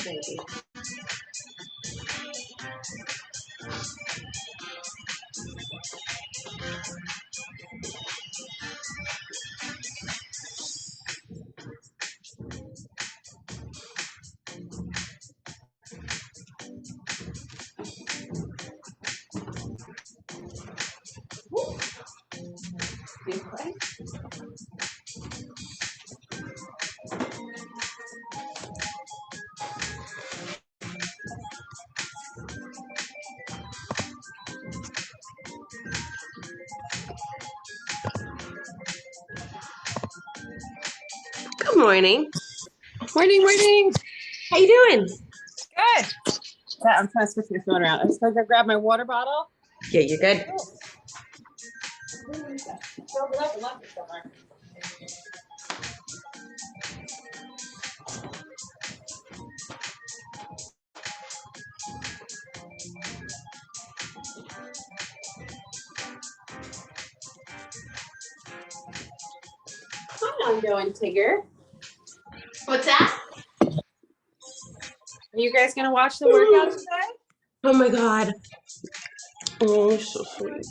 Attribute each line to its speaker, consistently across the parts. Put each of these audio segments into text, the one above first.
Speaker 1: Good morning.
Speaker 2: Morning.
Speaker 1: How you doing?
Speaker 2: Good. Yeah, I'm trying to switch my phone around. I'm just going to grab my water bottle.
Speaker 1: Yeah, you're good.
Speaker 2: Filled it up and left it somewhere. How you doing, Tigger?
Speaker 1: What's that?
Speaker 2: Are you guys going to watch the workout today?
Speaker 1: Oh my God. Oh, so sweet.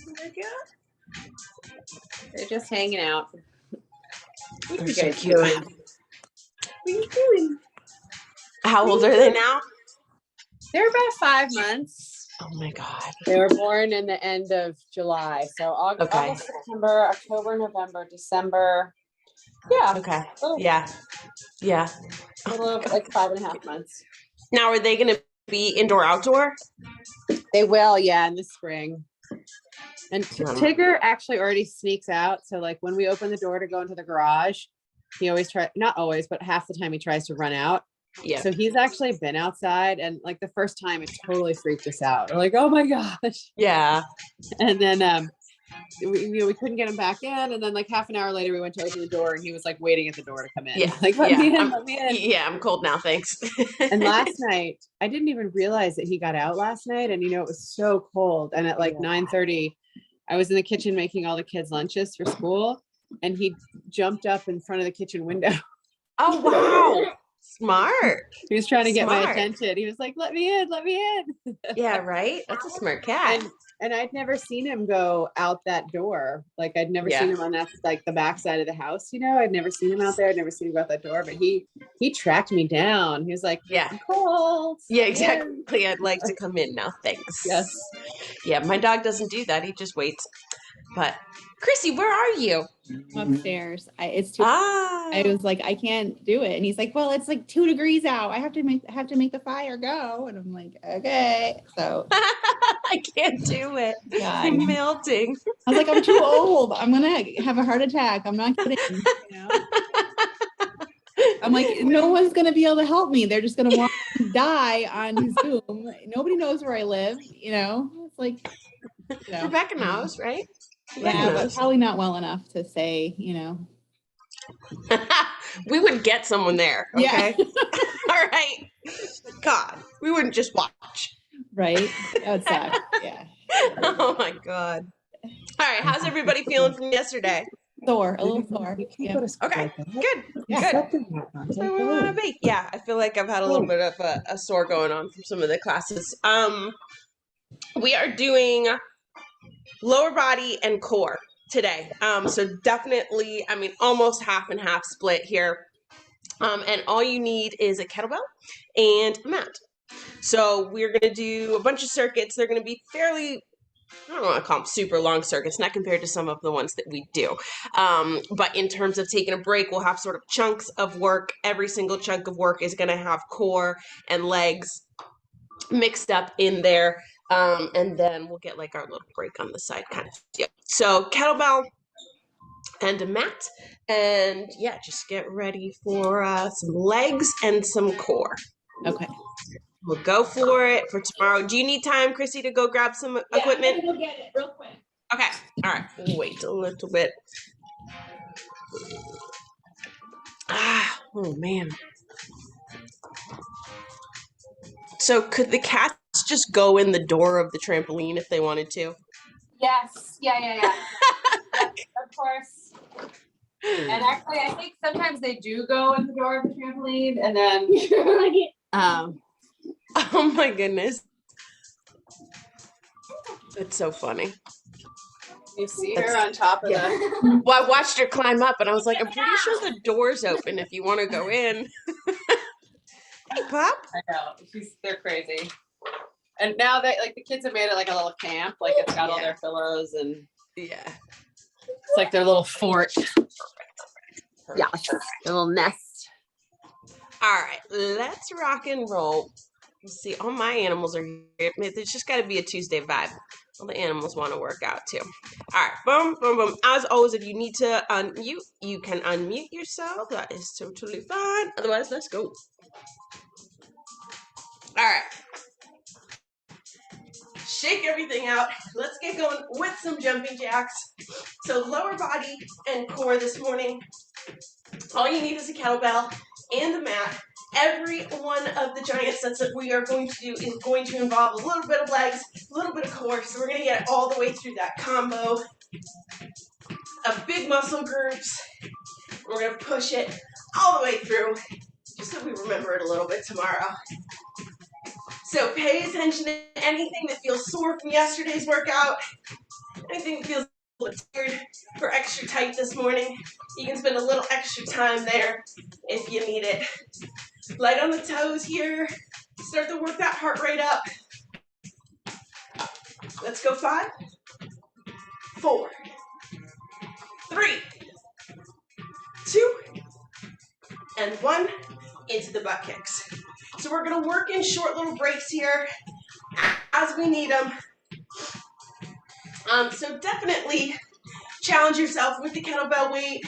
Speaker 2: They're just hanging out. What are
Speaker 1: They're
Speaker 2: you
Speaker 1: so
Speaker 2: guys
Speaker 1: cute.
Speaker 2: doing? What are you doing?
Speaker 1: How old are they now?
Speaker 2: They're about 5 months.
Speaker 1: Oh my God.
Speaker 2: They were born in the end of July. So August, September, October, November, December. Yeah.
Speaker 1: Okay. Yeah.
Speaker 2: A little over like 5.5 months.
Speaker 1: Now, are they going to be indoor, outdoor?
Speaker 2: They will, yeah, in the spring. And Tigger actually already sneaks out. So like when we open the door to go into the garage, he always not always, but half the time he tries to run out.
Speaker 1: Yeah.
Speaker 2: So he's actually been outside, and like the first time it totally freaked us out. We're like, oh my gosh.
Speaker 1: Yeah.
Speaker 2: And then we couldn't get him back in. And then like half an hour later, we went to open the door and he was like waiting at the door to come in.
Speaker 1: Yeah.
Speaker 2: Like, let me in.
Speaker 1: Yeah, I'm cold now. Thanks.
Speaker 2: And last night, I didn't even realize that he got out last night. And, it was so cold. And at like 9:30, I was in the kitchen making all the kids lunches for school. And he jumped up in front of the kitchen window.
Speaker 1: Oh, wow. Smart.
Speaker 2: He was trying to get my attention. He was like, let me in.
Speaker 1: Yeah, right? That's a smart cat.
Speaker 2: And I'd never seen him go out that door. Like I'd never seen him on that, like the back side of the house, I'd never seen him out there. I'd never seen him go out that door, but he tracked me down. He was like, I'm cold.
Speaker 1: Yeah, exactly. I'd like to come in now. Thanks.
Speaker 2: Yes.
Speaker 1: Yeah, my dog doesn't do that. He just waits. But Chrissy, where are you?
Speaker 3: I'm upstairs. It's too. I was like, I can't do it, and he's like, well, it's like 2 degrees out. I have to make the fire go, and I'm like, okay. So
Speaker 1: I can't do it.
Speaker 3: God.
Speaker 1: I'm melting.
Speaker 3: I was like, I'm too old. I'm gonna have a heart attack. I'm not kidding. I'm like, no one's gonna be able to help me. They're just gonna want to die on Zoom. Nobody knows where I live. It's like
Speaker 1: Rebecca knows, right?
Speaker 3: Yeah, but probably not well enough to say,
Speaker 1: We would get someone there, okay?
Speaker 3: Yeah.
Speaker 1: All right. God, we wouldn't just watch.
Speaker 3: Right? That would suck. Yeah.
Speaker 1: Oh my God. All right, how's everybody feeling from yesterday?
Speaker 3: A little sore. Yeah.
Speaker 1: Okay, good.
Speaker 3: Yeah.
Speaker 1: Good. That's where we want to be. Yeah, I feel like I've had a little bit of a sore going on from some of the classes. We are doing lower body and core today. So definitely, almost half and half split here. And all you need is a kettlebell and a mat. So we're going to do a bunch of circuits. They're going to be fairly, I don't want to call them super long circuits, not compared to some of the ones that we do. But in terms of taking a break, we'll have sort of chunks of work. Every single chunk of work is going to have core and legs mixed up in there. And then we'll get like our little break on the side kind of deal. So kettlebell and a mat, and yeah, just get ready for some legs and some core.
Speaker 3: Okay.
Speaker 1: We'll go for it for tomorrow. Do you need time, Chrissy, to go grab some equipment?
Speaker 3: I'm gonna go get it real quick.
Speaker 1: Okay. All right. We'll wait a little bit. Oh man. So could the cats just go in the door of the trampoline if they wanted to?
Speaker 2: Yes. Yeah. Of course. And actually, I think sometimes they do go in the door of the trampoline, and then
Speaker 1: Oh my goodness. It's so funny.
Speaker 2: You see her on top of the...
Speaker 1: Well, I watched her climb up and I was like, I'm pretty sure the door's open if you want to go in. Hey, Pop.
Speaker 2: I know. They're crazy. And now they like the kids have made it like a little camp. Like it's got all their pillows and
Speaker 1: yeah.
Speaker 2: It's like their little fort. Yeah, their little nest.
Speaker 1: All right, let's rock and roll. Let's see, all my animals are here. There's just got to be a Tuesday vibe. All the animals want to work out too. All right, boom, boom, boom. As always, if you need to unmute, you can unmute yourself. That is totally fine. Otherwise, let's go. All right. Shake everything out. Let's get going with some jumping jacks. So lower body and core this morning. All you need is a kettlebell and a mat. Every one of the giant sets that we are going to do is going to involve a little bit of legs, a little bit of core. So we're going to get it all the way through that combo of big muscle groups. We're going to push it all the way through, just so we remember it a little bit tomorrow. So pay attention to anything that feels sore from yesterday's workout, anything that feels a little tired or extra tight this morning. You can spend a little extra time there if you need it. Light on the toes here. Start to work that heart rate up. Let's go 5, 4, 3, 2, and 1. Into the butt kicks. So we're going to work in short little breaks here as we need them. So definitely challenge yourself with the kettlebell weight.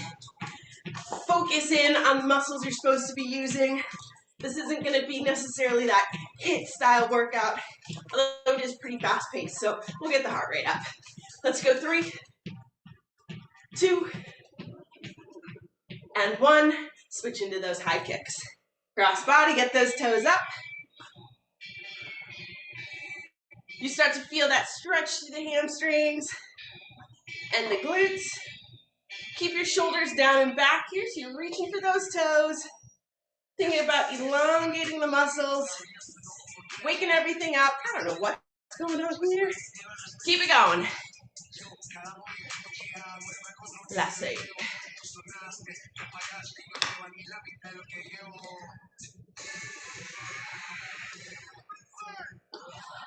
Speaker 1: Focus in on the muscles you're supposed to be using. This isn't going to be necessarily that HIIT style workout, although it is pretty fast paced, so we'll get the heart rate up. Let's go 3, 2, and 1. Switch into those high kicks. Cross body, get those toes up. You start to feel that stretch through the hamstrings and the glutes. Keep your shoulders down and back here, so you're reaching for those toes. Thinking about elongating the muscles, waking everything up. I don't know what's going on here. Keep it going. Last 8.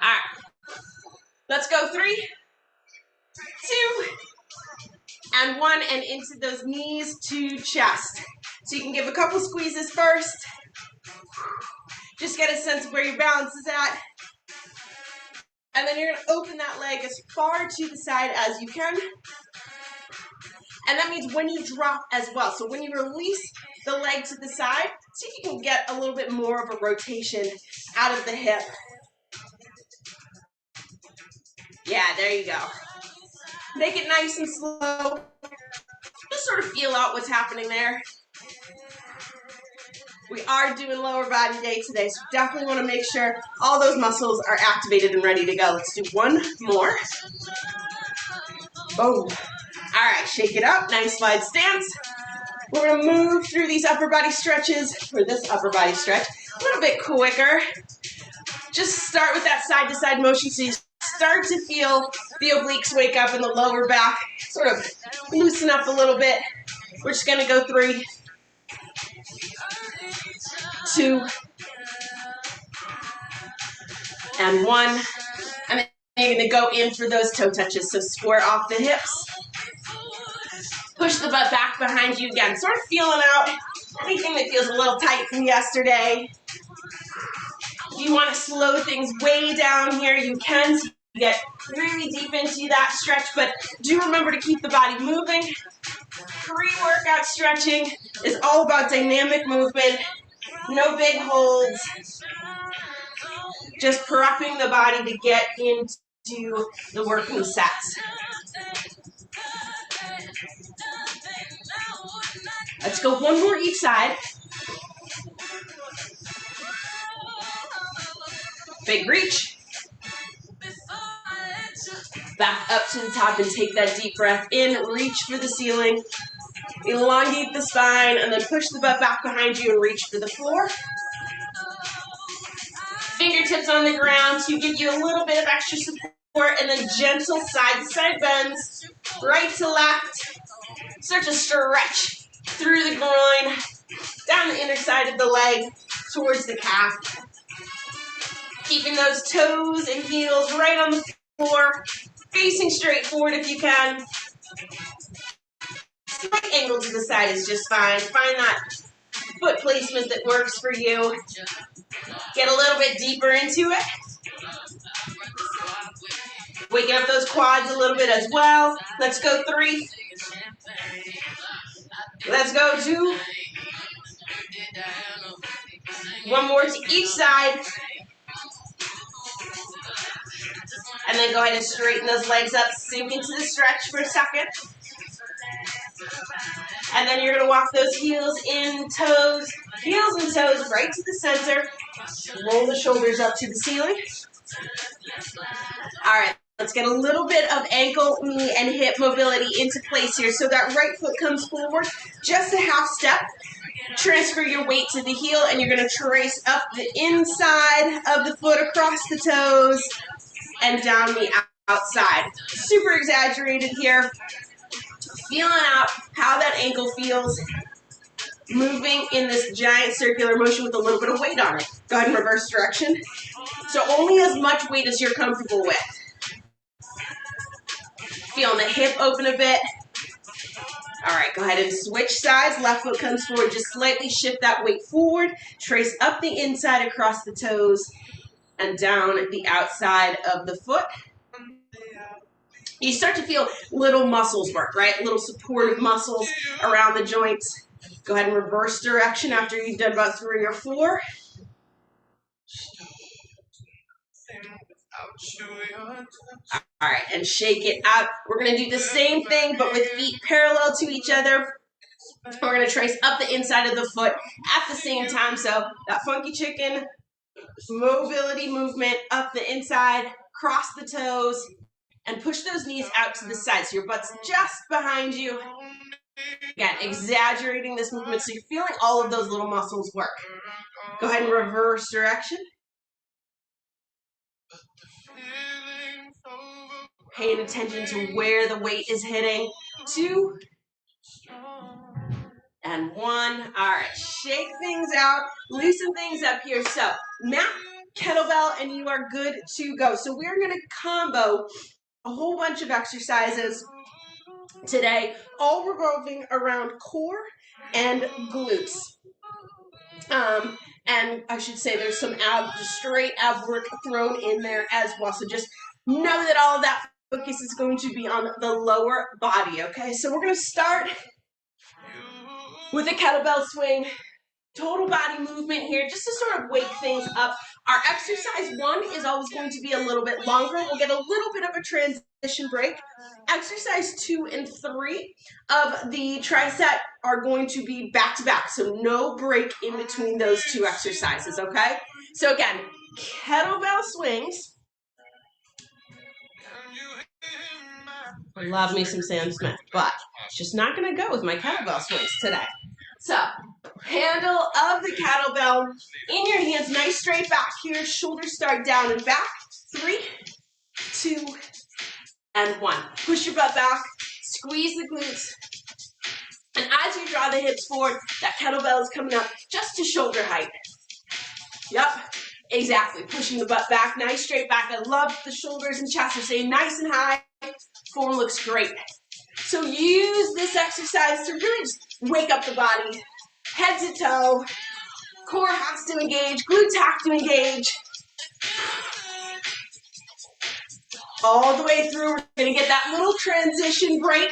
Speaker 1: All right. Let's go 3, 2, and 1, and into those knees to chest. So you can give a couple squeezes first. Just get a sense of where your balance is at. And then you're going to open that leg as far to the side as you can. And that means when you drop as well. So when you release the leg to the side, see if you can get a little bit more of a rotation out of the hip. Yeah, there you go. Make it nice and slow. Just sort of feel out what's happening there. We are doing lower body day today, so definitely want to make sure all those muscles are activated and ready to go. Let's do one more. Boom. All right, shake it up. Nice wide stance. We're going to move through these upper body stretches, or this upper body stretch, a little bit quicker. Just start with that side-to-side motion so you start to feel the obliques wake up in the lower back, sort of loosen up a little bit. We're just going to go 3, 2, and 1. And then you're going to go in for those toe touches. So square off the hips. Push the butt back behind you again. Sort of feeling out anything that feels a little tight from yesterday. If you want to slow things way down here, you can. So you get really deep into that stretch, but do remember to keep the body moving. Pre-workout stretching is all about dynamic movement. No big holds. Just prepping the body to get into the working sets. Let's go one more each side. Big reach. Back up to the top and take that deep breath in. Reach for the ceiling. Elongate the spine and then push the butt back behind you and reach for the floor. Fingertips on the ground to give you a little bit of extra support, and then gentle side-to-side bends, right to left. Start to stretch through the groin, down the inner side of the leg, towards the calf. Keeping those toes and heels right on the floor, facing straight forward if you can. Slight angle to the side is just fine. Find that foot placement that works for you. Get a little bit deeper into it. Waking up those quads a little bit as well. Let's go 3. Let's go 2. One more to each side. And then go ahead and straighten those legs up. Sink into the stretch for a second. And then you're going to walk those heels and toes right to the center. Roll the shoulders up to the ceiling. All right, let's get a little bit of ankle, knee, and hip mobility into place here. So that right foot comes forward, just a half step. Transfer your weight to the heel, and you're going to trace up the inside of the foot across the toes and down the outside. Super exaggerated here. Feeling out how that ankle feels, moving in this giant circular motion with a little bit of weight on it. Go ahead and reverse direction. So only as much weight as you're comfortable with. Feeling the hip open a bit. All right, go ahead and switch sides. Left foot comes forward. Just slightly shift that weight forward. Trace up the inside across the toes and down the outside of the foot. You start to feel little muscles work, right? Little supportive muscles around the joints. Go ahead and reverse direction after you've done about 3 or 4. All right, and shake it out. We're going to do the same thing, but with feet parallel to each other. We're going to trace up the inside of the foot at the same time. So that funky chicken mobility movement up the inside, cross the toes, and push those knees out to the side. So your butt's just behind you. Again, exaggerating this movement so you're feeling all of those little muscles work. Go ahead and reverse direction. Paying attention to where the weight is hitting. 2 and 1. All right, shake things out, loosen things up here. So mat, kettlebell, and you are good to go. So we're going to combo a whole bunch of exercises today, all revolving around core and glutes. And I should say there's some straight ab work thrown in there as well. So just know that all of that focus is going to be on the lower body, okay? So we're going to start with a kettlebell swing. Total body movement here, just to sort of wake things up. Our exercise 1 is always going to be a little bit longer. We'll get a little bit of a transition break. Exercise 2 and 3 of the tricep are going to be back to back, so no break in between those 2 exercises, okay? So again, kettlebell swings. I love me some Sam Smith, but it's just not going to go with my kettlebell swings today. So, handle of the kettlebell in your hands, nice straight back here. Shoulders start down and back. 3, 2, and 1. Push your butt back, squeeze the glutes. And as you draw the hips forward, that kettlebell is coming up just to shoulder height. Yep, exactly. Pushing the butt back, nice straight back. I love the shoulders and chest are staying nice and high. Form looks great. So use this exercise to really just wake up the body, head to toe. Core has to engage, glutes have to engage. All the way through, we're going to get that little transition break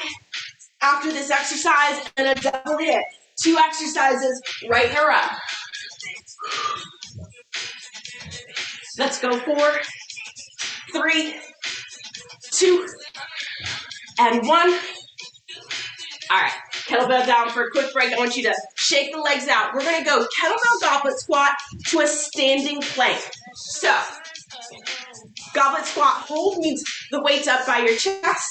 Speaker 1: after this exercise and a double hit. 2 exercises right in a row. Let's go 4, 3, 2, and 1. All right, kettlebell down for a quick break. I want you to shake the legs out. We're going to go kettlebell goblet squat to a standing plank. So, goblet squat hold means the weight's up by your chest.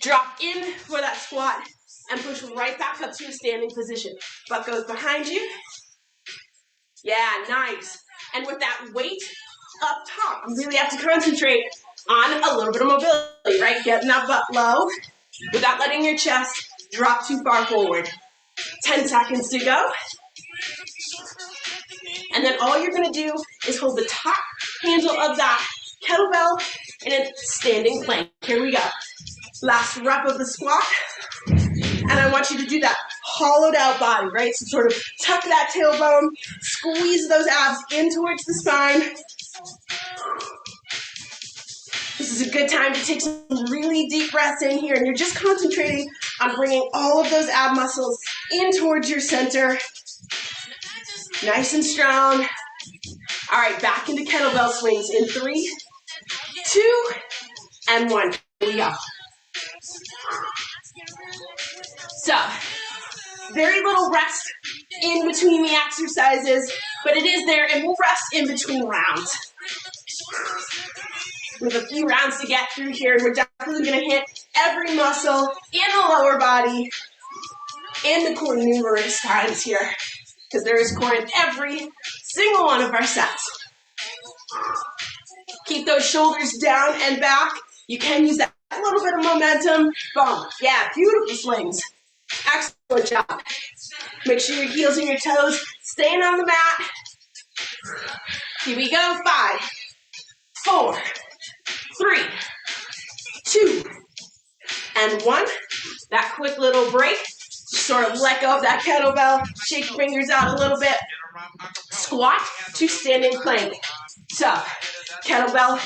Speaker 1: Drop in for that squat and push right back up to a standing position. Butt goes behind you. Yeah, nice. And with that weight up top, you really have to concentrate on a little bit of mobility, right? Getting that butt low without letting your chest drop too far forward. 10 seconds to go. And then all you're gonna do is hold the top handle of that kettlebell in a standing plank. Here we go. Last rep of the squat. And I want you to do that hollowed out body, right? So sort of tuck that tailbone, squeeze those abs in towards the spine. This is a good time to take some really deep breaths in here, and you're just concentrating on bringing all of those ab muscles in towards your center. Nice and strong. All right, back into kettlebell swings in 3, 2, and 1. Here we go. So, very little rest in between the exercises, but it is there, and we'll rest in between rounds. We have a few rounds to get through here, and we're definitely going to hit every muscle in the lower body and the core numerous times here, because there is core in every single one of our sets. Keep those shoulders down and back. You can use that little bit of momentum. Boom. Yeah, beautiful swings. Excellent job. Make sure your heels and your toes staying on the mat. Here we go. 5, 4, 3, 2, and 1. That quick little break. Sort of let go of that kettlebell. Shake your fingers out a little bit. Squat to standing plank. So, kettlebell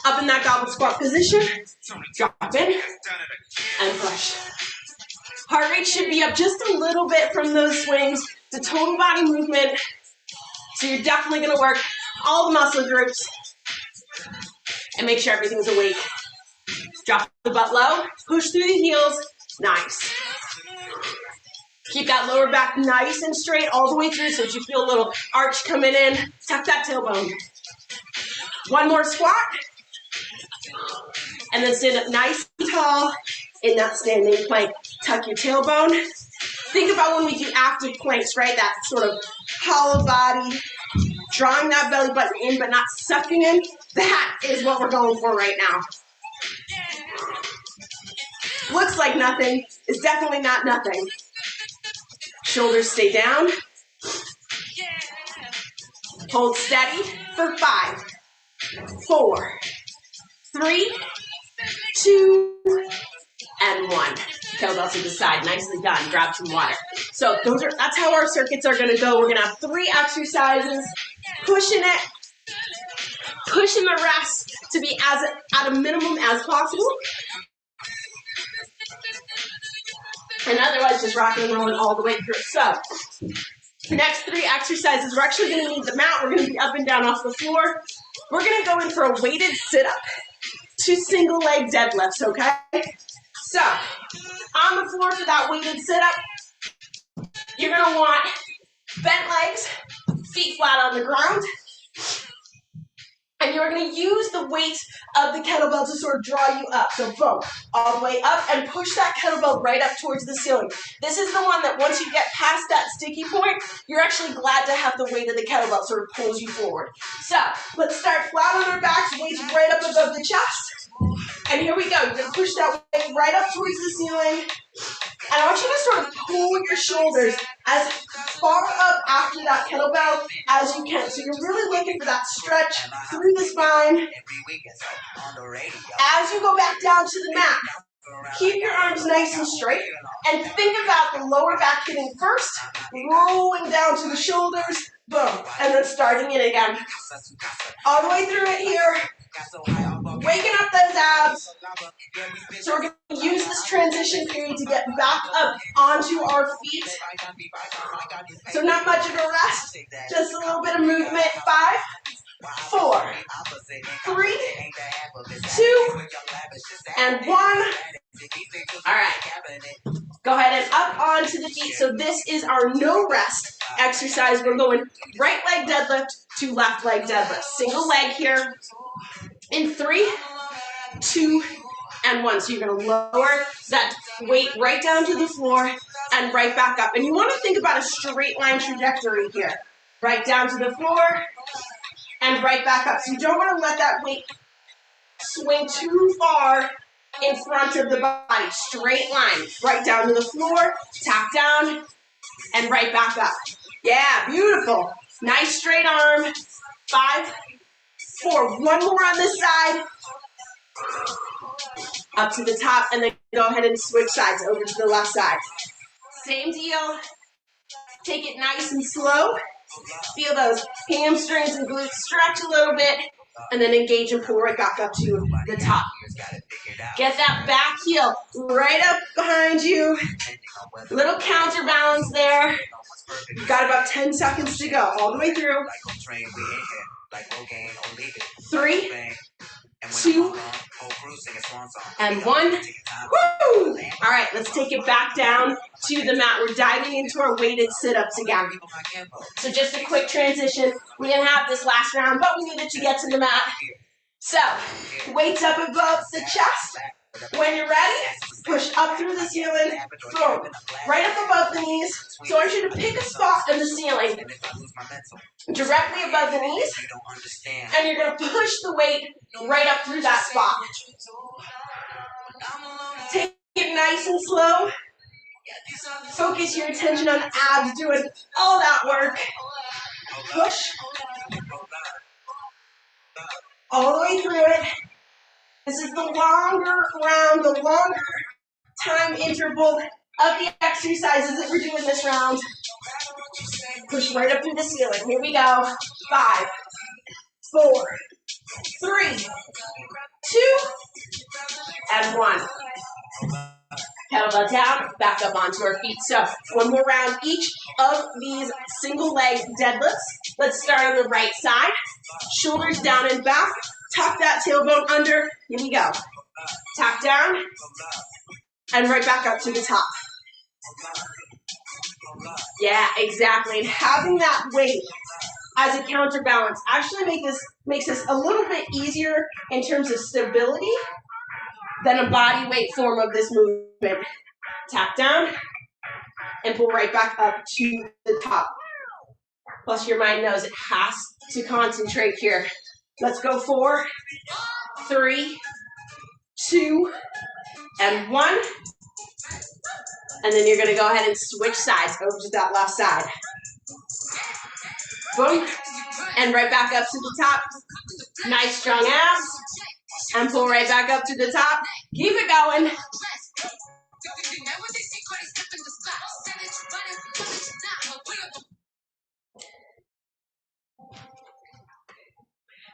Speaker 1: up in that goblet squat position. Drop in and push. Heart rate should be up just a little bit from those swings. It's a total body movement. So you're definitely going to work all the muscle groups and make sure everything's awake. Drop the butt low, push through the heels. Nice. Keep that lower back nice and straight all the way through so that you feel a little arch coming in. Tuck that tailbone. One more squat. And then stand up nice and tall in that standing plank. Tuck your tailbone. Think about when we do active planks, right? That sort of hollow body, drawing that belly button in but not sucking in. That is what we're going for right now. Looks like nothing. It's definitely not nothing. Shoulders stay down. Hold steady for 5, 4, 3, 2, and 1. Kettlebell to the side. Nicely done. Grab some water. So that's how our circuits are going to go. We're going to have 3 exercises. Pushing it. Pushing the rest to be at a minimum as possible. And otherwise just rocking and rolling all the way through. So, next 3 exercises, we're actually going to need the mat. We're going to be up and down off the floor. We're going to go in for a weighted sit-up to single leg deadlifts, okay? So, on the floor for that weighted sit-up, you're going to want bent legs, feet flat on the ground. And you're going to use the weight of the kettlebell to sort of draw you up. So boom, all the way up and push that kettlebell right up towards the ceiling. This is the one that once you get past that sticky point, you're actually glad to have the weight of the kettlebell sort of pulls you forward. So let's start flat on our backs, weights right up above the chest. And here we go. You're going to push that weight right up towards the ceiling. And I want you to sort of pull your shoulders as far up after that kettlebell as you can. So you're really looking for that stretch through the spine. As you go back down to the mat, keep your arms nice and straight. And think about the lower back hitting first, rolling down to the shoulders, boom, and then starting it again. All the way through it here. Waking up those abs. So we're going to use this transition period to get back up onto our feet. So not much of a rest, just a little bit of movement. 5, 4, 3, 2, and 1. All right. Go ahead and up onto the feet. So this is our no rest exercise. We're going right leg deadlift to left leg deadlift. Single leg here. In 3, 2, and 1. So you're going to lower that weight right down to the floor and right back up. And you want to think about a straight line trajectory here. Right down to the floor and right back up. So you don't want to let that weight swing too far in front of the body. Straight line, right down to the floor, tap down, and right back up. Yeah, beautiful. Nice straight arm. 5, 4. One more on this side. Up to the top, and then go ahead and switch sides over to the left side. Same deal. Take it nice and slow. Feel those hamstrings and glutes stretch a little bit, and then engage and pull right back up to the top. Get that back heel right up behind you. Little counterbalance there. You've got about 10 seconds to go, all the way through. 3, 2, and 1. Woo! All right, let's take it back down to the mat. We're diving into our weighted sit-ups again. So just a quick transition. We didn't have this last round, but we needed to get to the mat. So, weights up above the chest. When you're ready, push up through the ceiling, boom, right up above the knees. So I want you to pick a spot in the ceiling, directly above the knees, and you're going to push the weight right up through that spot. Take it nice and slow. Focus your attention on the abs, doing all that work. Push all the way through it. This is the longer round, the longer time interval of the exercises that we're doing this round. Push right up through the ceiling. Here we go. 5, 4, 3, 2, and 1. Kettlebell down, back up onto our feet. So one more round each of these single leg deadlifts. Let's start on the right side. Shoulders down and back. Tuck that tailbone under. Here we go. Tap down and right back up to the top. Yeah, exactly. And having that weight as a counterbalance actually makes this a little bit easier in terms of stability than a body weight form of this movement. Tap down and pull right back up to the top. Plus your mind knows it has to concentrate here. Let's go 4, 3, 2, and 1. And then you're going to go ahead and switch sides over to that left side. Boom. And right back up to the top. Nice strong abs. And pull right back up to the top. Keep it going.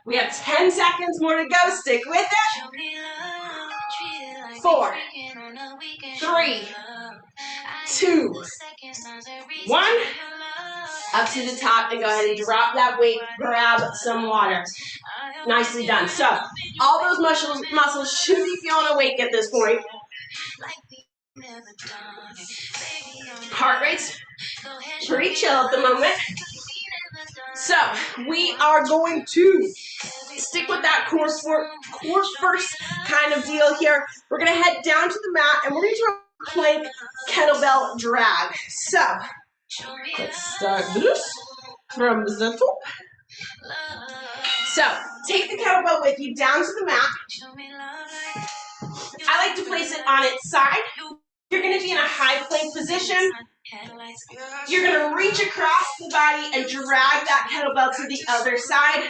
Speaker 1: We have 10 seconds more to go. Stick with it. 4, 3, 2, 1. Up to the top and go ahead and drop that weight. Grab some water. Nicely done. So all those muscles should be feeling awake at this point. Heart rate's pretty chill at the moment. So we are going to stick with that core first kind of deal here. We're going to head down to the mat and we're going to do a plank kettlebell drag. So let's start this from the top. So take the kettlebell with you down to the mat. I like to place it on its side. You're going to be in a high plank position. You're going to reach across the body and drag that kettlebell to the other side.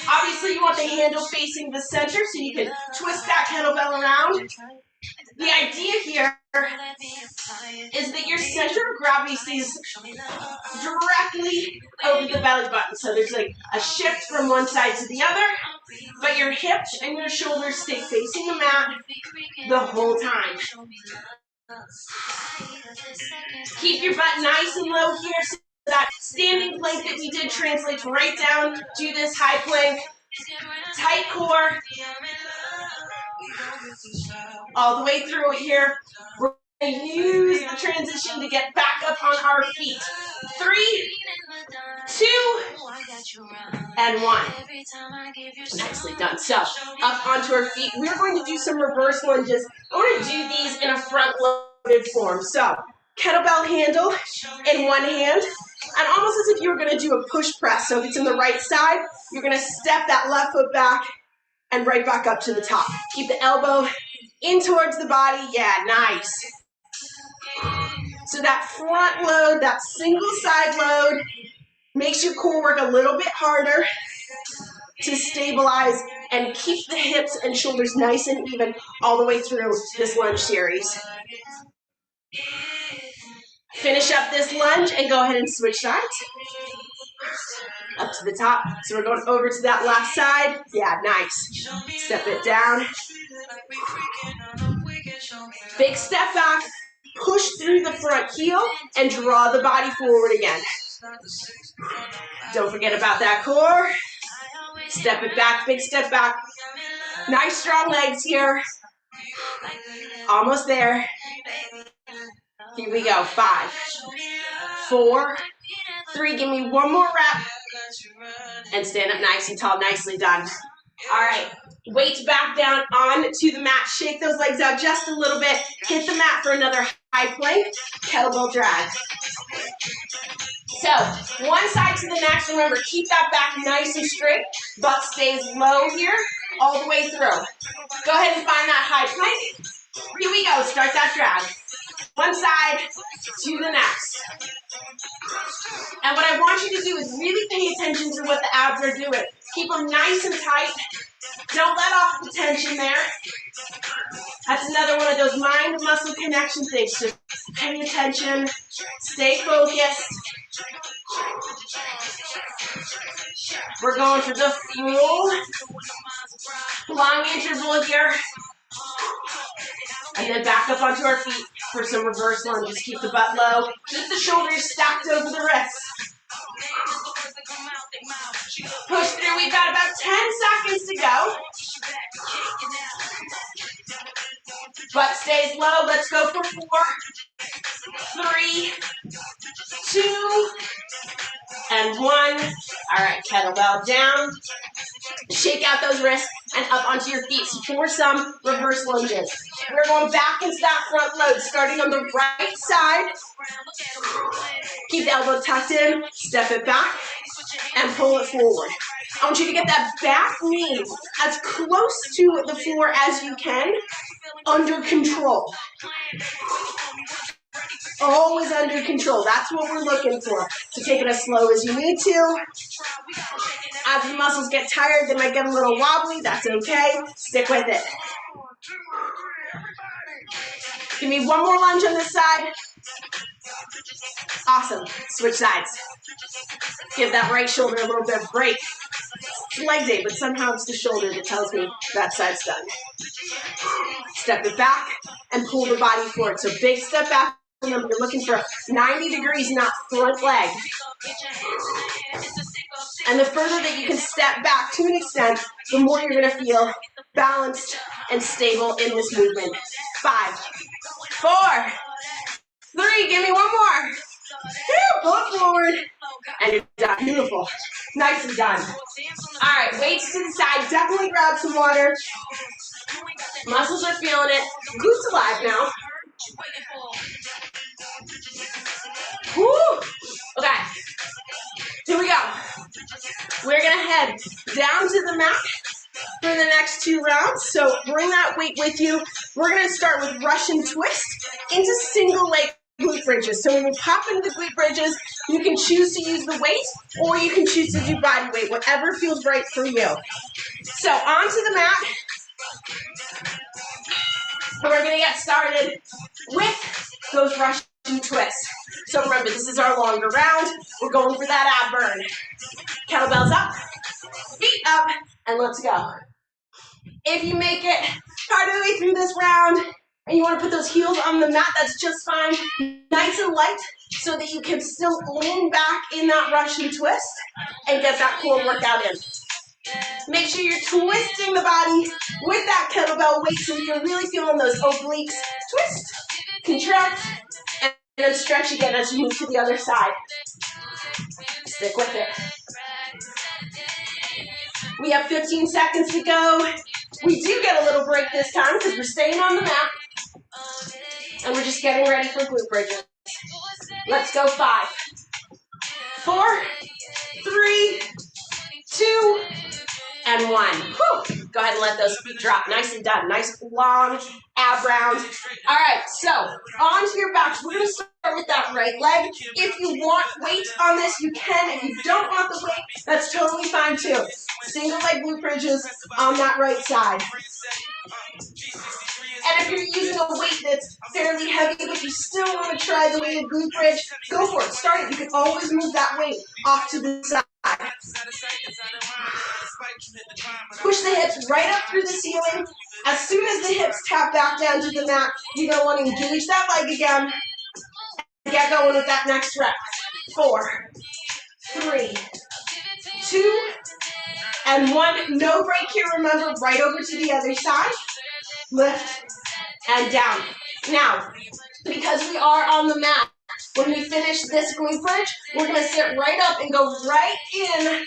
Speaker 1: Obviously, you want the handle facing the center so you can twist that kettlebell around. The idea here is that your center of gravity stays directly over the belly button. So there's like a shift from one side to the other, but your hips and your shoulders stay facing the mat the whole time. Keep your butt nice and low here so that standing plank that we did translates right down to this high plank. Tight core. All the way through it here. We're going to use the transition to get back up on our feet. 3, 2, and 1. Nicely done. So, up onto our feet. We're going to do some reverse lunges. I want to do these in a front-loaded form. So, kettlebell handle in one hand. And almost as if you were going to do a push press. So if it's in the right side, you're going to step that left foot back and right back up to the top. Keep the elbow in towards the body. Yeah, nice. So that front load, that single side load, makes your core work a little bit harder to stabilize and keep the hips and shoulders nice and even all the way through this lunge series. Finish up this lunge and go ahead and switch sides. Up to the top. So we're going over to that left side. Yeah, nice. Step it down. Big step back. Push through the front heel and draw the body forward again. Don't forget about that core. Step it back, big step back. Nice strong legs here. Almost there. Here we go. 5, 4, 3. Give me one more rep. And stand up nice and tall. Nicely done. All right. Weights back down onto the mat. Shake those legs out just a little bit. Hit the mat for another high plank. Kettlebell drag. So, one side to the next. Remember, keep that back nice and straight. Butt stays low here all the way through. Go ahead and find that high plank. Here we go. Start that drag. One side to the next. And what I want you to do is really pay attention to what the abs are doing. Keep them nice and tight. Don't let off the tension there. That's another one of those mind-muscle connection things. Just pay attention. Stay focused. We're going for the full long interval here. And then back up onto our feet for some reverse lunges. Keep the butt low. Keep the shoulders stacked over the wrists. Push through. We've got about 10 seconds to go. Butt stays low. Let's go for 4, 3, 2, and 1. All right, kettlebell down. Shake out those wrists and up onto your feet for some reverse lunges. We're going back into that front load, starting on the right side. Keep the elbow tucked in, step it back, and pull it forward. I want you to get that back knee as close to the floor as you can, under control. Always under control. That's what we're looking for. So take it as slow as you need to. As the muscles get tired, they might get a little wobbly. That's okay. Stick with it. Give me one more lunge on this side. Awesome. Switch sides. Give that right shoulder a little bit of break. It's leg day, but somehow it's the shoulder that tells me that side's done. Step it back and pull the body forward. So big step back. Remember, you're looking for 90 degrees, not front leg. And the further that you can step back to an extent, the more you're going to feel balanced and stable in this movement. 5, 4, 3, give me one more. Pull it forward, and you're done. Beautiful. Nicely done. All right, weights to the side. Definitely grab some water. Muscles are feeling it. Glutes alive now. Woo! Okay, here we go. We're going to head down to the mat for the next 2 rounds. So bring that weight with you. We're going to start with Russian twist into single leg glute bridges. So when we pop into the glute bridges, you can choose to use the weight or you can choose to do body weight, whatever feels right for you. So onto the mat. And we're going to get started with those Russian twists. So remember, this is our longer round. We're going for that ab burn. Kettlebells up, feet up, and let's go. If you make it part of the way through this round and you want to put those heels on the mat, that's just fine. Nice and light so that you can still lean back in that Russian twist and get that core workout in. Make sure you're twisting the body with that kettlebell weight so you're really feeling those obliques. Twist, contract, and then stretch again as you move to the other side. Stick with it. We have 15 seconds to go. We do get a little break this time because we're staying on the mat. And we're just getting ready for glute bridges. Let's go. 5, 4, 3, 2, and 1. Whew. Go ahead and let those feet drop. Nicely done. Nice long ab round. All right, so onto your backs. We're going to start with that right leg. If you want weight on this, you can. If you don't want the weight, that's totally fine too. Single leg glute bridges on that right side. And if you're using a weight that's fairly heavy, but you still want to try the weighted glute bridge, go for it. Start it. You can always move that weight off to the side. Push the hips right up through the ceiling. As soon as the hips tap back down to the mat, you're going to want to engage that leg again and get going with that next rep. 4, 3, 2, and 1. No break here, remember, right over to the other side. Lift and down. Now, because we are on the mat, when we finish this glute bridge, we're going to sit right up and go right in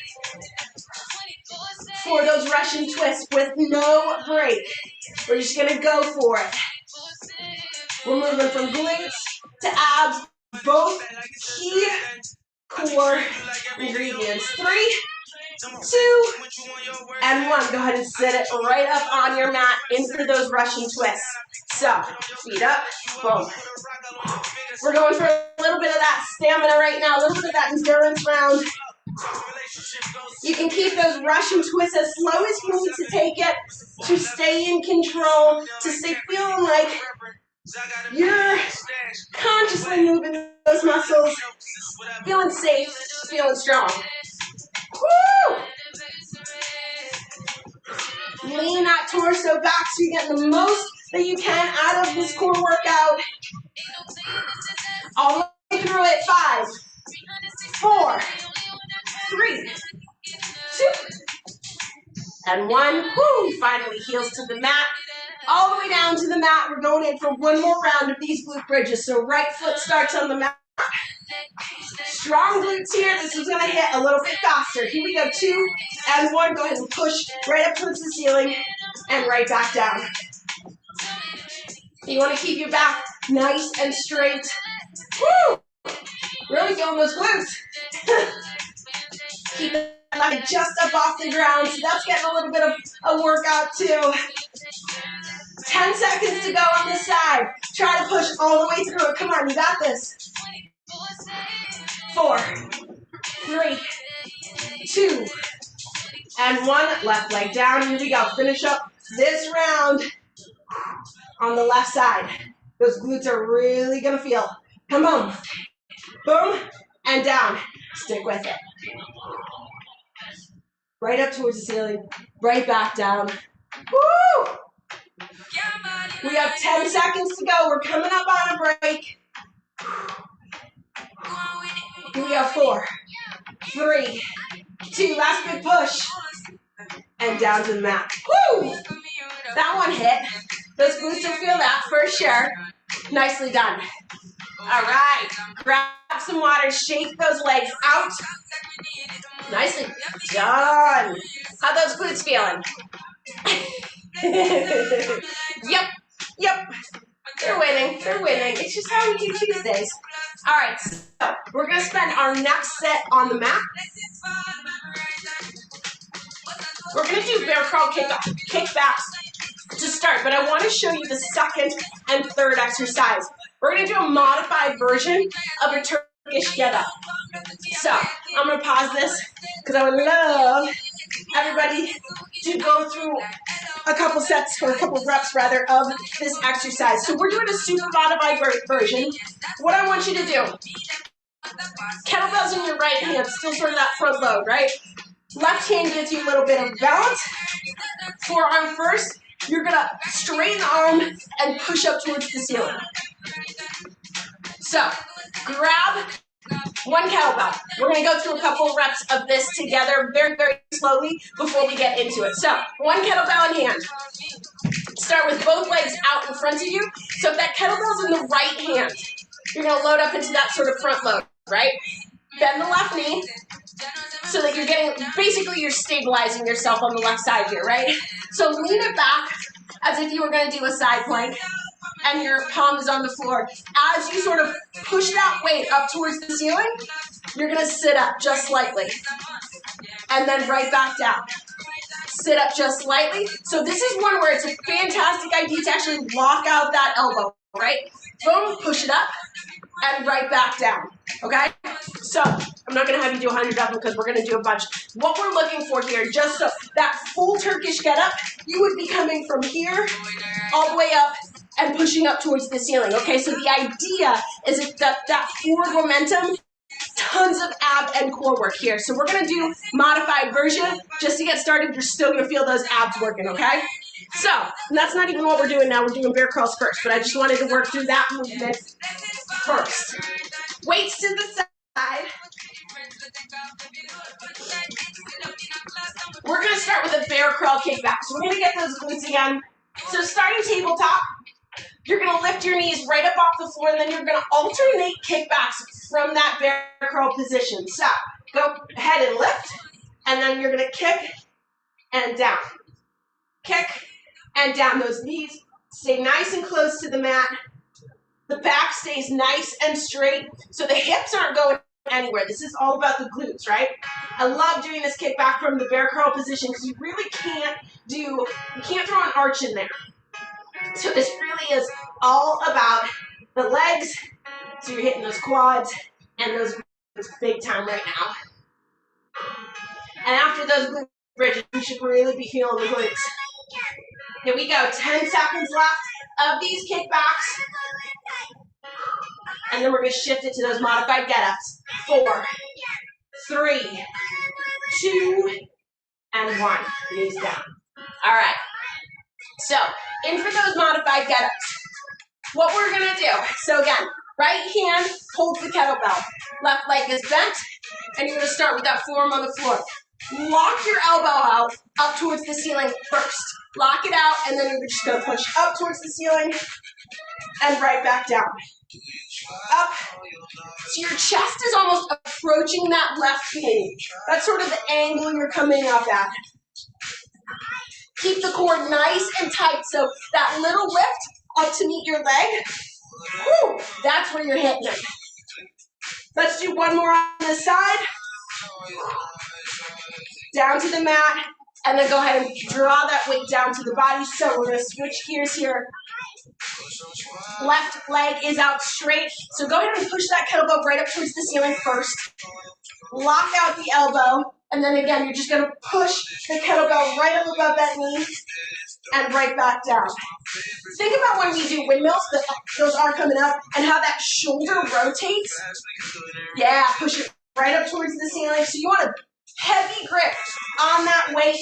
Speaker 1: for those Russian twists with no break. We're just going to go for it. We're moving from glutes to abs, both key core ingredients. 3, 2, and 1. Go ahead and sit it right up on your mat in for those Russian twists. So, feet up, boom. We're going for a little bit of that stamina right now, a little bit of that endurance round. You can keep those Russian twists as slow as you need to take it, to stay in control, to stay feeling like you're consciously moving those muscles, feeling safe, feeling strong. Woo! Lean that torso back so you're getting the most that you can out of this core workout. All the way through it. 5, 4, 3, 2, and 1. Woo! Finally, heels to the mat. All the way down to the mat. We're going in for one more round of these glute bridges. So right foot starts on the mat. Strong glutes here. This is going to hit a little bit faster. Here we go. 2 and 1. Go ahead and push right up towards the ceiling and right back down. You want to keep your back nice and straight. Woo! Really feeling those glutes. Keep the leg just up off the ground. So that's getting a little bit of a workout too. 10 seconds to go on this side. Try to push all the way through it. Come on, you got this. 4, 3, 2, and 1. Left leg down. Here we go. Finish up this round on the left side. Those glutes are really going to feel. Come on. Boom. And down. Stick with it. Right up towards the ceiling. Right back down. Woo! We have 10 seconds to go. We're coming up on a break. Here we go. 4, 3, 2. Last big push. And down to the mat. Woo! That one hit. Those glutes will feel that for sure. Nicely done. All right. Grab some water. Shake those legs out. Nicely done. How those glutes feeling? Yep. They're winning. It's just how we do Tuesdays. All right. So we're going to spend our next set on the mat. We're going to do bear crawl kickbacks to start, but I want to show you the second and third exercise. We're going to do a modified version of a Turkish Get Up. So I'm going to pause this because I would love everybody to go through a couple sets, or a couple reps rather, of this exercise. So we're doing a super modified version. What I want you to do, kettlebells in your right hand, still sort of that front load, right? Left hand gives you a little bit of balance. Forearm first, you're gonna straighten the arm and push up towards the ceiling. So, grab one kettlebell. We're gonna go through a couple reps of this together very, very slowly before we get into it. So, one kettlebell in hand. Start with both legs out in front of you. So if that kettlebell's in the right hand, you're gonna load up into that sort of front load, right? Bend the left knee so that you're getting, basically you're stabilizing yourself on the left side here, right? So lean it back as if you were gonna do a side plank. and your palm is on the floor. As you sort of push that weight up towards the ceiling, you're gonna sit up just slightly. And then right back down. Sit up just slightly. So this is one where it's a fantastic idea to actually lock out that elbow, right? Boom, push it up, and right back down, okay? So I'm not gonna have you do 100 of them because we're gonna do a bunch. What we're looking for here, just so that full Turkish get up, you would be coming from here all the way up and pushing up towards the ceiling, okay? So the idea is that forward momentum, tons of ab and core work here. So we're gonna do modified version. Just to get started, you're still gonna feel those abs working, okay? So, and that's not even what we're doing now. We're doing bear curls first, but I just wanted to work through that movement first. Weights to the side. We're gonna start with a bear curl kickback. So we're gonna get those glutes again. So starting tabletop, you're gonna lift your knees right up off the floor, and then you're gonna alternate kickbacks from that bear curl position. So go ahead and lift, and then you're gonna kick and down. Kick and down. Those knees stay nice and close to the mat. The back stays nice and straight, so the hips aren't going anywhere. This is all about the glutes, right? I love doing this kickback from the bear curl position because you really can't throw an arch in there. So this really is all about the legs. So you're hitting those quads and those glutes big time right now. And after those glute bridges, you should really be feeling the glutes. Here we go, 10 seconds left of these kickbacks. And then we're gonna shift it to those modified get-ups. 4, 3, 2, and 1. Knees down. All right. So, in for those modified get-ups. What we're gonna do, so again, right hand holds the kettlebell. Left leg is bent, and you're gonna start with that forearm on the floor. Lock your elbow out up towards the ceiling first. Lock it out, and then you're just gonna push up towards the ceiling and right back down. Up. So your chest is almost approaching that left knee. That's sort of the angle you're coming up at. Keep the core nice and tight, so that little lift up to meet your leg, whew, that's where you're hitting it. Let's do one more on this side. Down to the mat, and then go ahead and draw that weight down to the body. So we're going to switch gears here. Left leg is out straight, so go ahead and push that kettlebell right up towards the ceiling first. Lock out the elbow, and then again, you're just going to push the kettlebell right up above that knee and right back down. Think about when we do windmills, those are coming up, and how that shoulder rotates. Yeah, push it right up towards the ceiling. So you want a heavy grip on that weight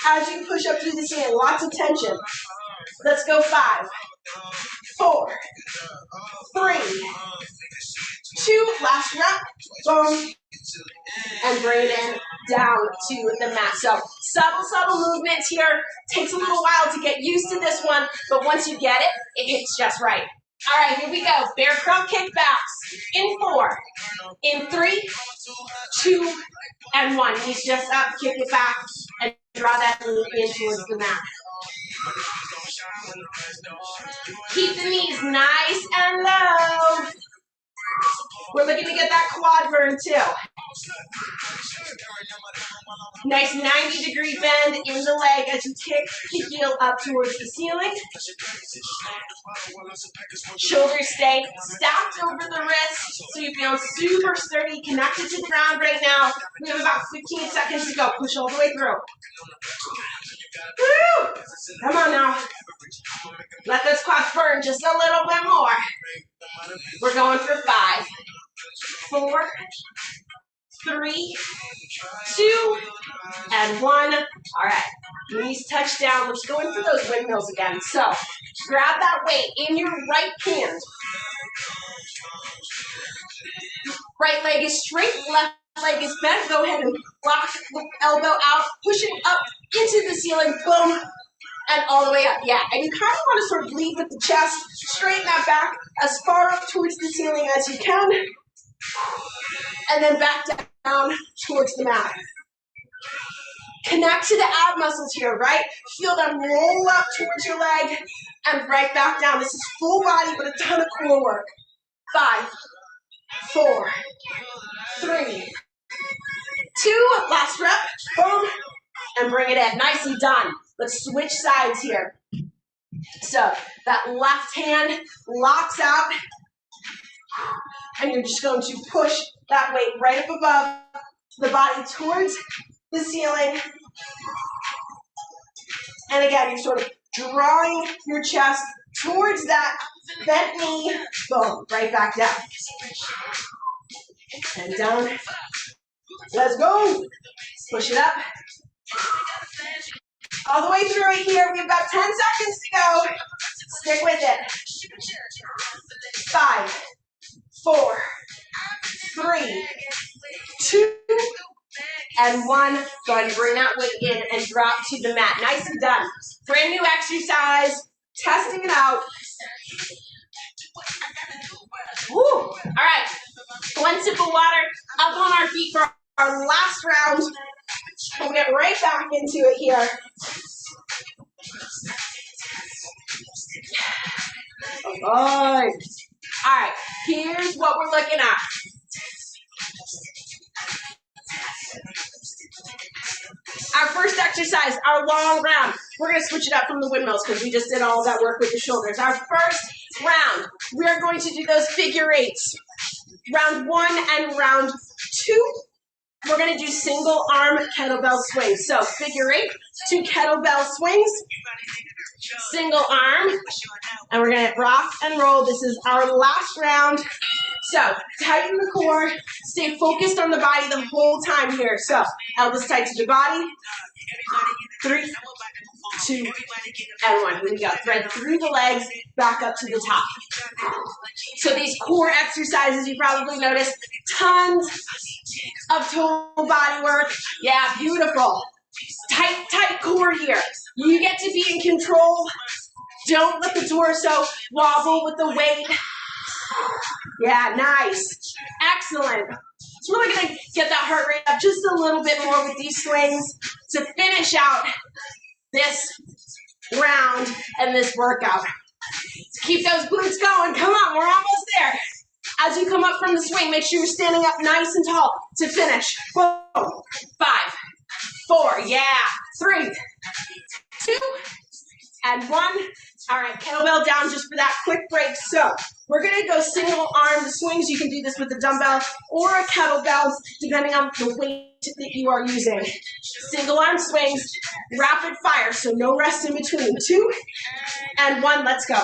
Speaker 1: as you push up through the ceiling. Lots of tension. Let's go 5, 4, 3, 2, last rep. Boom. And bring it in down to the mat. So subtle movements here. Takes a little while to get used to this one, but once you get it, it hits just right. All right, here we go. Bear curl kickbacks. In 4, in 3, 2, and 1. Knees just up, kick it back, and draw that knee in towards the mat. Keep the knees nice and low. We're looking to get that quad burn too. Nice 90-degree bend in the leg as you kick the heel up towards the ceiling. Shoulders stay stacked over the wrist, so you feel super sturdy, connected to the ground right now. We have about 15 seconds to go. Push all the way through. Woo! Come on now. Let those quads burn just a little bit more. We're going for 5, 4, 3, 2, and 1. All right, knees touch down. Let's go in for those windmills again. So grab that weight in your right hand. Right leg is straight, left leg is bent. Go ahead and lock the elbow out, pushing up into the ceiling. Boom. And all the way up, yeah. And you kind of want to sort of lead with the chest, straighten that back as far up towards the ceiling as you can, and then back down towards the mat. Connect to the ab muscles here, right? Feel them roll up towards your leg and right back down. This is full body, but a ton of core work. 5, 4, 3, 2, last rep, boom, and bring it in. Nicely done. Let's switch sides here. So that left hand locks out, and you're just going to push that weight right up above the body towards the ceiling. And again, you're sort of drawing your chest towards that bent knee. Boom, right back down. And down. Let's go. Push it up. All the way through it here. We've got 10 seconds to go. Stick with it. 5, 4, 3, 2, and 1. Go ahead and bring that weight in and drop to the mat. Nicely done. Brand new exercise. Testing it out. Woo. All right. 1 sip of water. Up on our feet for our last round. We'll get right back into it here. All right. Here's what we're looking at. Our first exercise, our long round. We're going to switch it up from the windmills because we just did all that work with the shoulders. Our first round, we are going to do those figure eights. Round 1 and round 2, we're going to do single arm kettlebell swings. So figure 8, 2 kettlebell swings, single arm, and we're going to rock and roll. This is our last round. So tighten the core, stay focused on the body the whole time here. So elbows tight to the body. 3, 2, and 1. Here we go. Thread through the legs, back up to the top. So these core exercises, you probably noticed, tons of total body work. Yeah, beautiful. Tight core here. You get to be in control. Don't let the torso wobble with the weight. Yeah, nice. Excellent. It's really going to get that heart rate up just a little bit more with these swings to finish out this round and this workout. Keep those glutes going. Come on, we're almost there. As you come up from the swing, make sure you're standing up nice and tall to finish. Boom. 5, 4, yeah. 3, 2, and 1. All right, kettlebell down just for that quick break. So we're going to go single arm swings. You can do this with a dumbbell or a kettlebell, depending on the weight that you are using. Single arm swings, rapid fire, so no rest in between. 2 and 1, let's go.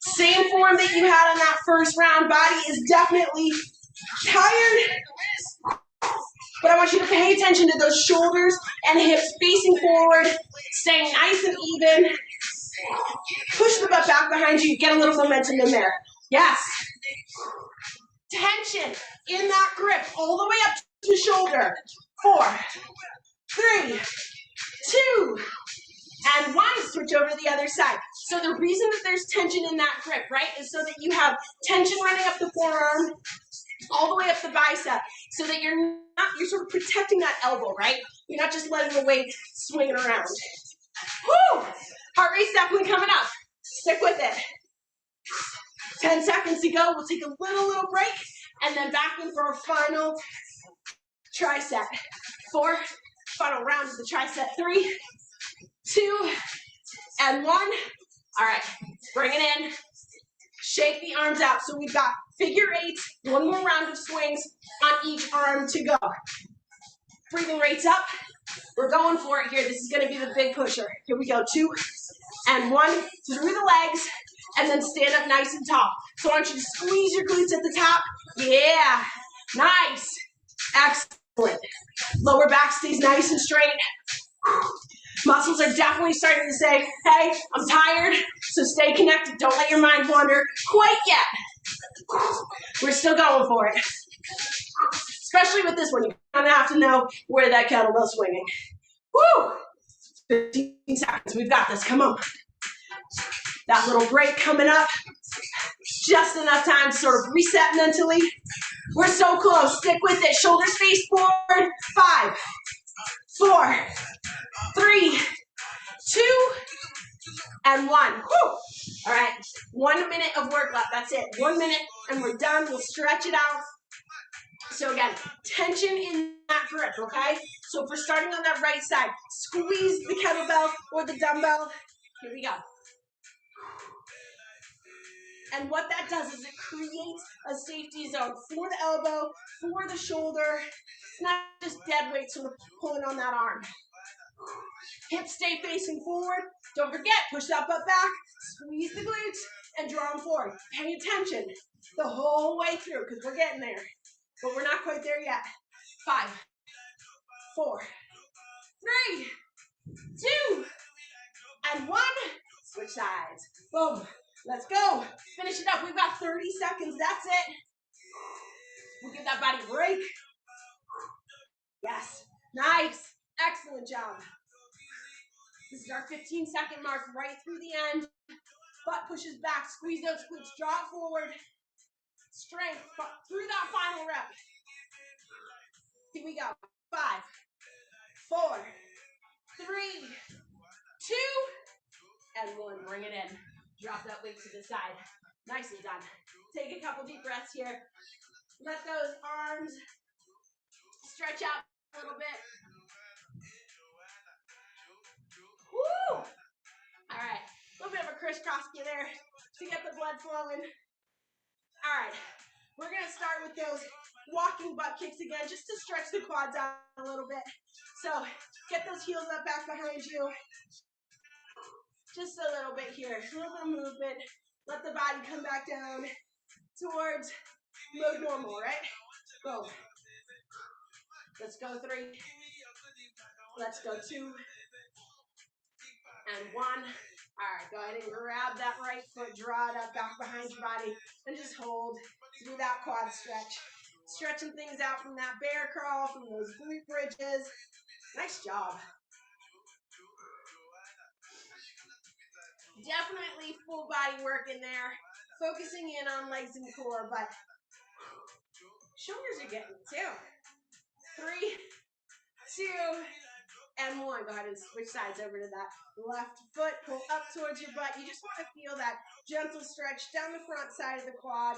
Speaker 1: Same form that you had on that first round. Body is definitely tired, but I want you to pay attention to those shoulders and hips facing forward, staying nice and even. Push the butt back behind you, get a little momentum in there. Yes. Tension in that grip all the way up to the shoulder. 4, 3, 2, and 1. Switch over to the other side. So the reason that there's tension in that grip, right, is so that you have tension running up the forearm, all the way up the bicep, so that you're sort of protecting that elbow, right? You're not just letting the weight swing around. Woo! Heart rate's definitely coming up. Stick with it. 10 seconds to go. We'll take a little break, and then back in for our final tricep. 4, final round of the tricep. 3, 2, and 1. All right, bring it in. Shake the arms out. So we've got figure 8, 1 more round of swings on each arm to go. Breathing rates up. We're going for it here. This is going to be the big pusher. Here we go. 2 and 1 through the legs, and then stand up nice and tall. So I want you to squeeze your glutes at the top. Yeah, nice. Excellent. Lower back stays nice and straight. Muscles are definitely starting to say, hey, I'm tired, so stay connected. Don't let your mind wander quite yet. We're still going for it. Especially with this one, you're gonna have to know where that kettlebell's swinging. Woo! 15 seconds, we've got this, come on. That little break coming up. Just enough time to sort of reset mentally. We're so close, stick with it. Shoulders face forward. 5, 4, 3, 2, and 1. Whew. All right, 1 minute of work left. That's it. 1 minute, and we're done. We'll stretch it out. So again, tension in that grip, okay? So if we're starting on that right side, squeeze the kettlebell or the dumbbell. Here we go. And what that does is it creates a safety zone for the elbow, for the shoulder. It's not just dead weight sort of pulling on that arm. Hips stay facing forward. Don't forget, push that butt back, squeeze the glutes, and draw them forward. Pay attention the whole way through because we're getting there, but we're not quite there yet. 5, 4, 3, 2, and 1. Switch sides. Boom. Let's go. Finish it up. We've got 30 seconds. That's it. We'll give that body a break. Yes. Nice. Excellent job. This is our 15-second mark right through the end. Butt pushes back. Squeeze those glutes. Draw it forward. Strength through that final rep. Here we go. 5, 4, 3, 2, and 1. Bring it in. Drop that weight to the side. Nicely done. Take a couple deep breaths here. Let those arms stretch out a little bit. Woo! All right. A little bit of a crisscross there to get the blood flowing. All right. We're going to start with those walking butt kicks again, just to stretch the quads out a little bit. So get those heels up back behind you. Just a little bit here. A little bit of movement. Let the body come back down towards mode normal, right? Go. Let's go 3. Let's go 2. And 1. All right, go ahead and grab that right foot, draw it up back behind your body, and just hold. Do that quad stretch. Stretching things out from that bear crawl, from those glute bridges. Nice job. Definitely full body work in there. Focusing in on legs and core, but shoulders are getting it too. 3, 2, and 1. Go ahead and switch sides over to that left foot. Pull up towards your butt. You just want to feel that gentle stretch down the front side of the quad.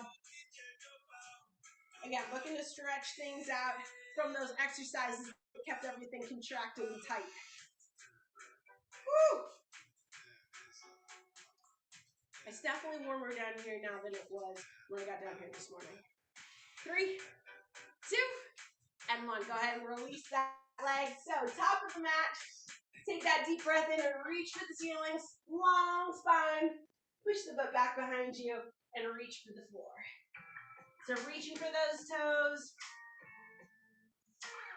Speaker 1: Again, looking to stretch things out from those exercises that kept everything contracted and tight. Woo! It's definitely warmer down here now than it was when I got down here this morning. 3, 2, and 1. Go ahead and release that leg. So top of the mat. Take that deep breath in and reach for the ceiling. Long spine. Push the butt back behind you and reach for the floor. So reaching for those toes.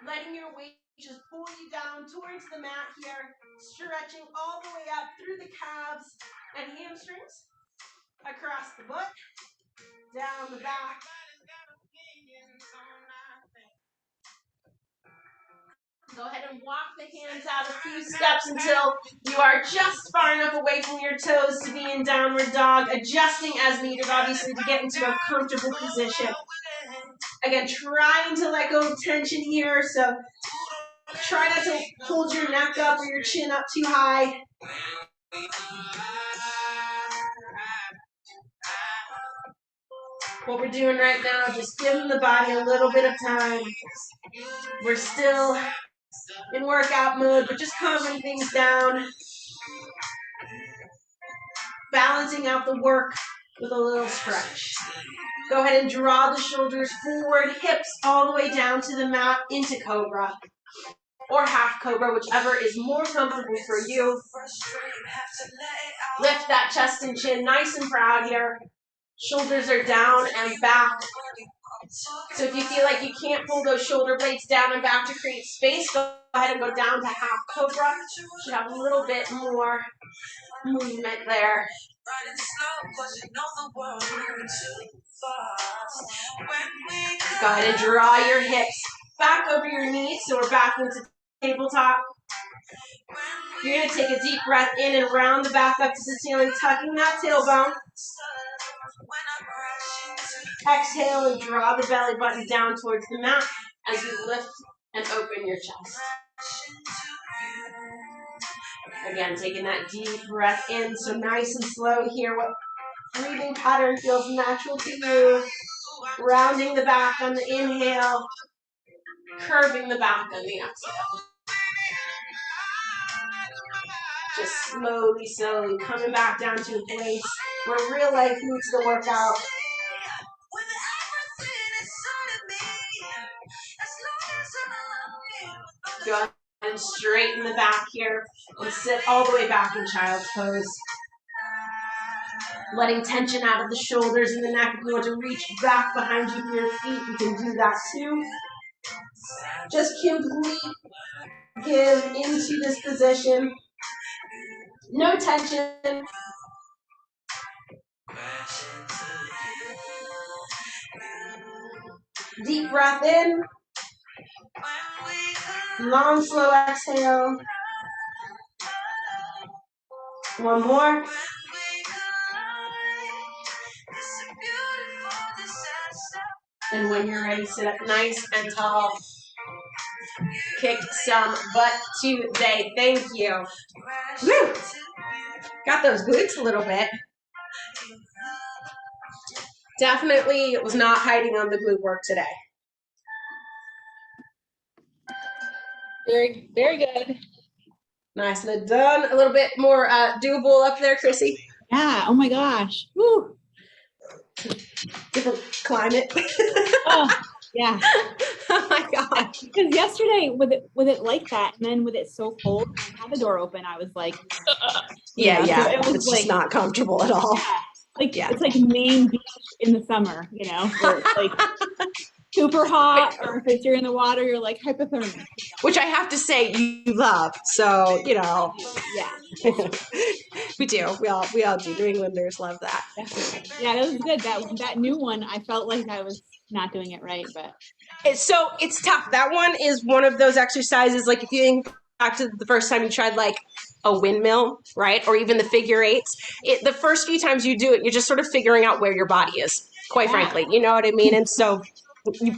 Speaker 1: Letting your weight just pull you down towards the mat here. Stretching all the way up through the calves and hamstrings. Across the butt. Down the back. Go ahead and walk the hands out a few steps until you are just far enough away from your toes to be in downward dog, adjusting as needed, obviously, to get into a comfortable position. Again, trying to let go of tension here, so try not to hold your neck up or your chin up too high. What we're doing right now, just giving the body a little bit of time. We're still in workout mode, but just calming things down. Balancing out the work with a little stretch. Go ahead and draw the shoulders forward, hips all the way down to the mat into Cobra. Or half Cobra, whichever is more comfortable for you. Lift that chest and chin nice and proud here. Shoulders are down and back. So if you feel like you can't pull those shoulder blades down and back to create space, go ahead and go down to half Cobra. Should have a little bit more movement there. Go ahead and draw your hips back over your knees, so we're back into tabletop. You're going to take a deep breath in and round the back up to the ceiling, tucking that tailbone. Exhale and draw the belly button down towards the mat as you lift and open your chest. Again, taking that deep breath in, so nice and slow here. What breathing pattern feels natural to you? Rounding the back on the inhale, curving the back on the exhale. Just slowly coming back down to a place where real life meets the workout. Go ahead and straighten the back here and sit all the way back in child's pose. Letting tension out of the shoulders and the neck. If you want to reach back behind you for your feet, you can do that too. Just complete give into this position. No tension. Deep breath in. Long, slow exhale. One more. And when you're ready, sit up nice and tall. Kick some butt today. Thank you. Woo. Got those glutes a little bit. Definitely was not hiding on the glute work today.
Speaker 3: Very, very good.
Speaker 1: Nicely done. A little bit more doable up there, Chrissy.
Speaker 3: Yeah. Oh my gosh. Woo.
Speaker 1: Different climate.
Speaker 3: Oh, yeah.
Speaker 1: Oh my God.
Speaker 3: Because yesterday with it like that, and then with it so cold, when I had the door open, I was like,
Speaker 1: yeah.
Speaker 3: So it was
Speaker 1: it's
Speaker 3: like,
Speaker 1: just not comfortable at all.
Speaker 3: Yeah. It's like Maine Beach in the summer, where it's like super hot, or if it's you're in the water, you're like hypothermic.
Speaker 1: Which I have to say you love. So,
Speaker 3: Yeah.
Speaker 1: we do. We all do. New Englanders love that.
Speaker 3: Yeah, that was good. That new one, I felt like I was not doing it right, but
Speaker 1: it's tough. That one is one of those exercises, like if you think back to the first time you tried like a windmill, right? Or even the figure eights. The first few times you do it, you're just sort of figuring out where your body is, quite frankly. You know what I mean? And so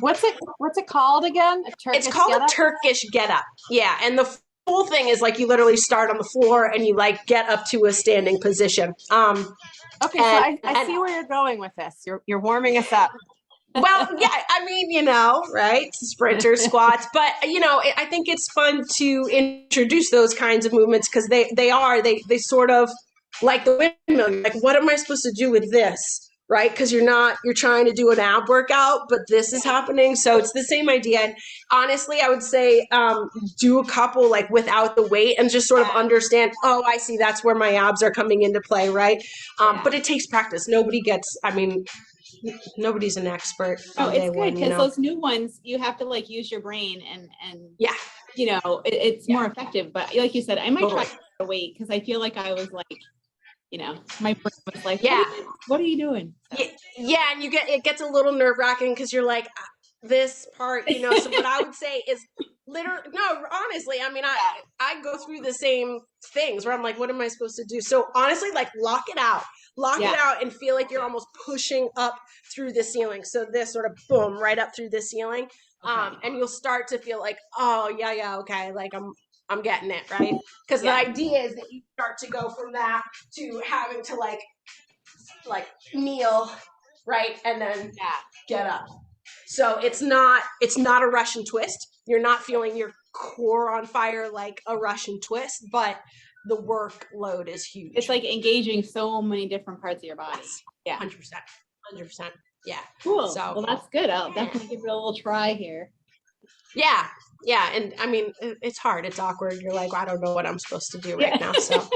Speaker 2: what's it called again?
Speaker 1: It's called a Turkish Get Up. Yeah, and the full thing is like you literally start on the floor and you like get up to a standing position.
Speaker 2: Okay, so I see where you're going with this. You're warming us up.
Speaker 1: Well, yeah, I mean, right? Sprinter squats, but I think it's fun to introduce those kinds of movements because they sort of like the windmill. Like, what am I supposed to do with this? Right? Because you're trying to do an ab workout, but this is happening. So it's the same idea. And honestly, I would say do a couple like without the weight and just sort of understand, oh, I see, that's where my abs are coming into play, right? But it takes practice. Nobody's an expert.
Speaker 3: Oh, it's good because those new ones, you have to like use your brain and it's more effective. But like you said, I might try to wait because I feel like I was like, my brain was like, what are you doing? So.
Speaker 1: Yeah, and it gets a little nerve wracking because you're like, this part, So what I would say is literally, no, honestly, I mean, I go through the same things where I'm like, what am I supposed to do? So honestly, like lock it out and feel like you're almost pushing up through the ceiling. So this sort of boom, right up through the ceiling. And you'll start to feel like, oh yeah, okay. Like I'm getting it, right? Because the idea is that you start to go from that to having to like kneel, right? And then get up. So it's not a Russian twist. You're not feeling your core on fire like a Russian twist, but the workload is huge.
Speaker 3: It's like engaging so many different parts of your body. Yeah.
Speaker 1: 100%. Yeah.
Speaker 3: Cool.
Speaker 1: So,
Speaker 3: well, that's good. I'll definitely give it a little try here.
Speaker 1: Yeah. Yeah. And I mean, it's hard. It's awkward. You're like, I don't know what I'm supposed to do right now. So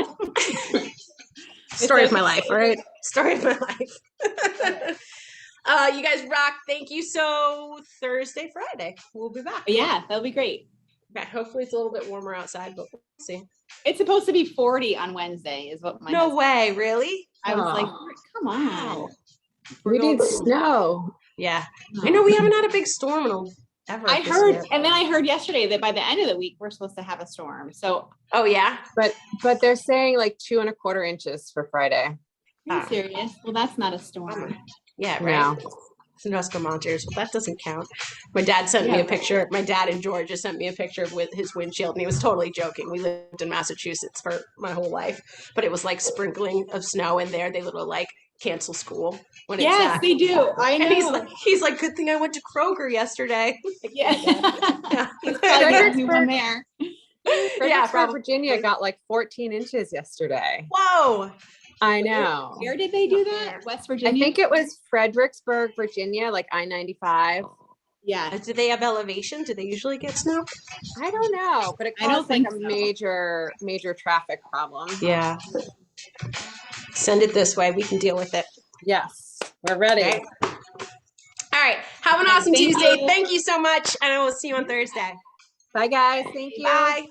Speaker 1: story of my life, right? Story of my life. You guys rock. Thank you. So Thursday, Friday, we'll be back.
Speaker 3: Yeah, that'll be great.
Speaker 1: Okay. Hopefully it's a little bit warmer outside, but we'll see.
Speaker 3: It's supposed to be 40 on Wednesday is what my
Speaker 1: No way. Really?
Speaker 3: I was like, come on.
Speaker 1: Wow.
Speaker 2: We need snow.
Speaker 1: Yeah. I know we haven't had a big storm ever.
Speaker 3: I heard, and then I heard yesterday that by the end of the week, we're supposed to have a storm. So.
Speaker 1: Oh yeah.
Speaker 2: But they're saying like 2.25 inches for Friday.
Speaker 3: Are you serious? Well, that's not a storm.
Speaker 1: Yeah. Right. Snow Monsters. Well, that doesn't count. My dad sent me a picture. My dad in Georgia sent me a picture with his windshield, and he was totally joking. We lived in Massachusetts for my whole life, but it was like sprinkling of snow in there. They literally like cancel school when it's that.
Speaker 3: They do. I know.
Speaker 1: And he's like, good thing I went to Kroger yesterday. Like,
Speaker 3: yeah.
Speaker 2: Fredericksburg,
Speaker 3: there.
Speaker 2: Fredericksburg, Virginia got like 14 inches yesterday.
Speaker 1: Whoa.
Speaker 2: I know.
Speaker 3: Where did they do that? West Virginia?
Speaker 2: I think it was Fredericksburg, Virginia, like I-95.
Speaker 3: Yeah.
Speaker 1: Do they have elevation? Do they usually get snow?
Speaker 2: I don't know, but it caused like a major traffic problem.
Speaker 1: Yeah. Send it this way. We can deal with it.
Speaker 2: Yes, we're ready.
Speaker 1: Okay. All right. Have an awesome Tuesday. Thank you so much. And I will see you on Thursday.
Speaker 2: Bye, guys. Thank you.
Speaker 1: Bye.